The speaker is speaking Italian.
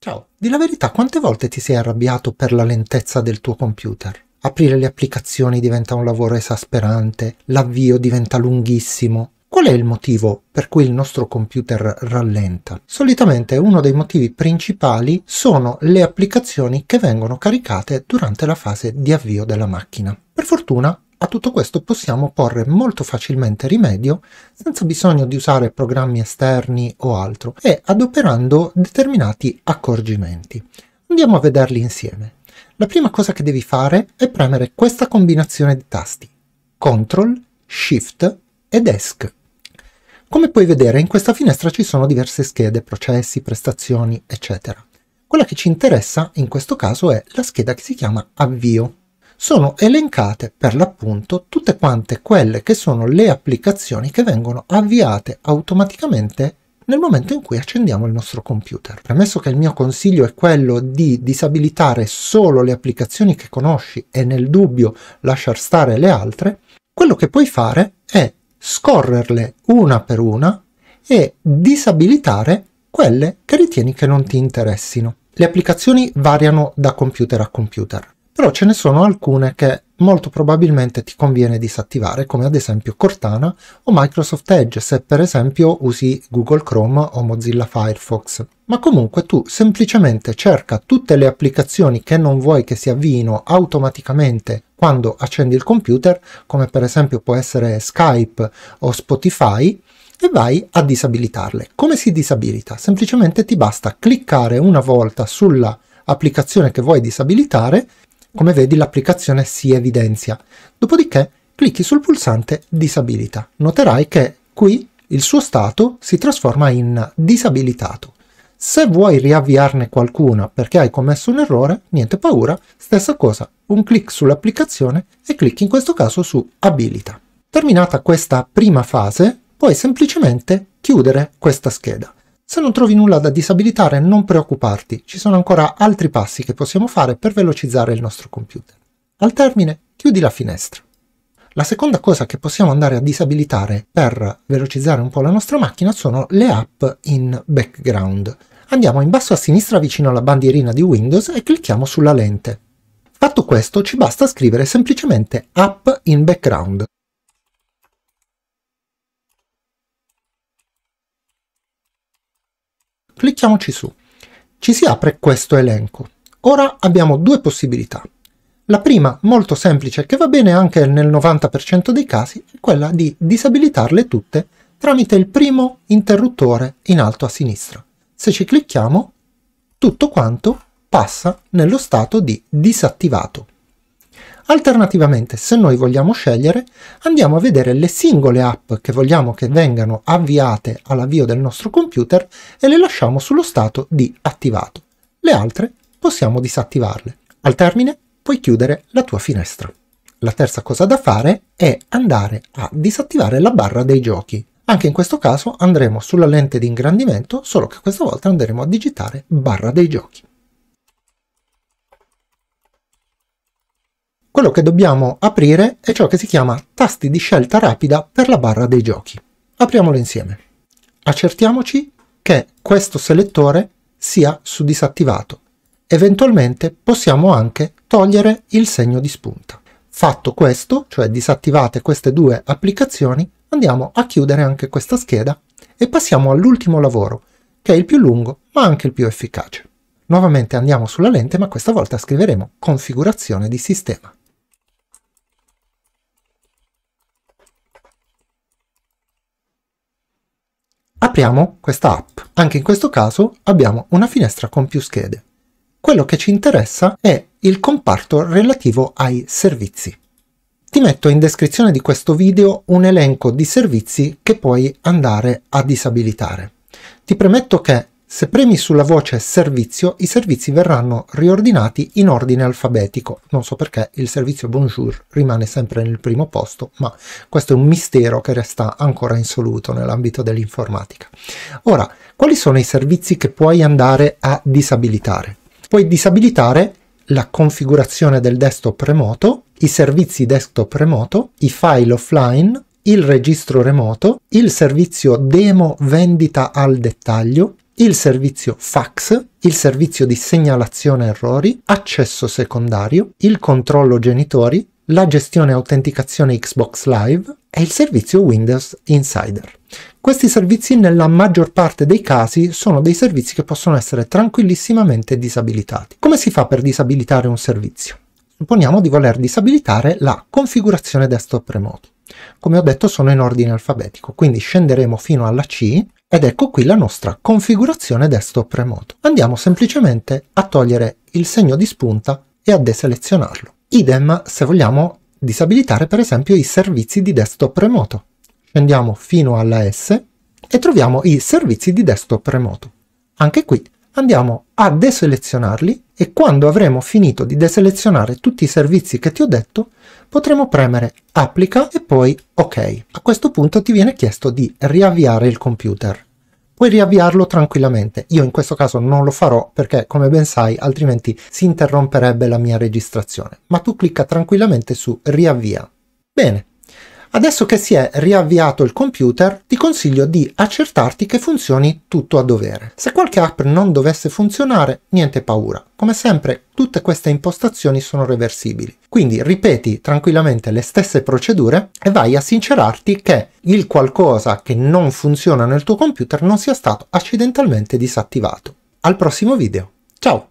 Ciao, di la verità, quante volte ti sei arrabbiato per la lentezza del tuo computer? Aprire le applicazioni diventa un lavoro esasperante, l'avvio diventa lunghissimo. Qual è il motivo per cui il nostro computer rallenta? Solitamente uno dei motivi principali sono le applicazioni che vengono caricate durante la fase di avvio della macchina. Per fortuna, a tutto questo possiamo porre molto facilmente rimedio senza bisogno di usare programmi esterni o altro e adoperando determinati accorgimenti. Andiamo a vederli insieme. La prima cosa che devi fare è premere questa combinazione di tasti: Ctrl, Shift ed ESC. Come puoi vedere, in questa finestra ci sono diverse schede, processi, prestazioni, eccetera. Quella che ci interessa in questo caso è la scheda che si chiama Avvio. Sono elencate per l'appunto tutte quante quelle che sono le applicazioni che vengono avviate automaticamente nel momento in cui accendiamo il nostro computer. Premesso che il mio consiglio è quello di disabilitare solo le applicazioni che conosci e nel dubbio lasciar stare le altre, quello che puoi fare è scorrerle una per una e disabilitare quelle che ritieni che non ti interessino. Le applicazioni variano da computer a computer, però ce ne sono alcune che molto probabilmente ti conviene disattivare, come ad esempio Cortana o Microsoft Edge, se per esempio usi Google Chrome o Mozilla Firefox. Ma comunque tu semplicemente cerca tutte le applicazioni che non vuoi che si avviino automaticamente quando accendi il computer, come per esempio può essere Skype o Spotify, e vai a disabilitarle. Come si disabilita? Semplicemente ti basta cliccare una volta sulla applicazione che vuoi disabilitare. Come vedi, l'applicazione si evidenzia. Dopodiché clicchi sul pulsante disabilita. Noterai che qui il suo stato si trasforma in disabilitato. Se vuoi riavviarne qualcuna perché hai commesso un errore, niente paura, stessa cosa, un clic sull'applicazione e clicchi in questo caso su abilita. Terminata questa prima fase, puoi semplicemente chiudere questa scheda. Se non trovi nulla da disabilitare, non preoccuparti, ci sono ancora altri passi che possiamo fare per velocizzare il nostro computer. Al termine, chiudi la finestra. La seconda cosa che possiamo andare a disabilitare per velocizzare un po' la nostra macchina sono le app in background. Andiamo in basso a sinistra vicino alla bandierina di Windows e clicchiamo sulla lente. Fatto questo, ci basta scrivere semplicemente app in background. Clicchiamoci su. Ci si apre questo elenco. Ora abbiamo due possibilità. La prima, molto semplice, che va bene anche nel 90% dei casi, è quella di disabilitarle tutte tramite il primo interruttore in alto a sinistra. Se ci clicchiamo, tutto quanto passa nello stato di disattivato. Alternativamente, se noi vogliamo scegliere, andiamo a vedere le singole app che vogliamo che vengano avviate all'avvio del nostro computer e le lasciamo sullo stato di attivato. Le altre possiamo disattivarle. Al termine puoi chiudere la tua finestra. La terza cosa da fare è andare a disattivare la barra dei giochi. Anche in questo caso andremo sulla lente di ingrandimento, solo che questa volta andremo a digitare barra dei giochi. Quello che dobbiamo aprire è ciò che si chiama tasti di scelta rapida per la barra dei giochi. Apriamolo insieme. Accertiamoci che questo selettore sia su disattivato. Eventualmente possiamo anche togliere il segno di spunta. Fatto questo, cioè disattivate queste due applicazioni, andiamo a chiudere anche questa scheda e passiamo all'ultimo lavoro, che è il più lungo ma anche il più efficace. Nuovamente andiamo sulla lente, ma questa volta scriveremo configurazione di sistema. Apriamo questa app. Anche in questo caso abbiamo una finestra con più schede. Quello che ci interessa è il comparto relativo ai servizi. Ti metto in descrizione di questo video un elenco di servizi che puoi andare a disabilitare. Ti premetto che se premi sulla voce servizio, i servizi verranno riordinati in ordine alfabetico. Non so perché il servizio Bonjour rimane sempre nel primo posto, ma questo è un mistero che resta ancora insoluto nell'ambito dell'informatica. Ora, quali sono i servizi che puoi andare a disabilitare? Puoi disabilitare la configurazione del desktop remoto, i servizi desktop remoto, i file offline, il registro remoto, il servizio demo vendita al dettaglio, il servizio fax, il servizio di segnalazione errori, accesso secondario, il controllo genitori, la gestione e autenticazione Xbox Live e il servizio Windows Insider. Questi servizi nella maggior parte dei casi sono dei servizi che possono essere tranquillissimamente disabilitati. Come si fa per disabilitare un servizio? Supponiamo di voler disabilitare la configurazione desktop remoto. Come ho detto sono in ordine alfabetico, quindi scenderemo fino alla C ed ecco qui la nostra configurazione desktop remoto. Andiamo semplicemente a togliere il segno di spunta e a deselezionarlo. Idem se vogliamo disabilitare per esempio i servizi di desktop remoto. Scendiamo fino alla S e troviamo i servizi di desktop remoto. Anche qui andiamo a deselezionarli e quando avremo finito di deselezionare tutti i servizi che ti ho detto, potremo premere Applica e poi OK. A questo punto ti viene chiesto di riavviare il computer. Puoi riavviarlo tranquillamente. Io in questo caso non lo farò perché, come ben sai, altrimenti si interromperebbe la mia registrazione. Ma tu clicca tranquillamente su Riavvia. Bene. Adesso che si è riavviato il computer, ti consiglio di accertarti che funzioni tutto a dovere. Se qualche app non dovesse funzionare, niente paura. Come sempre, tutte queste impostazioni sono reversibili. Quindi ripeti tranquillamente le stesse procedure e vai a sincerarti che il qualcosa che non funziona nel tuo computer non sia stato accidentalmente disattivato. Al prossimo video. Ciao!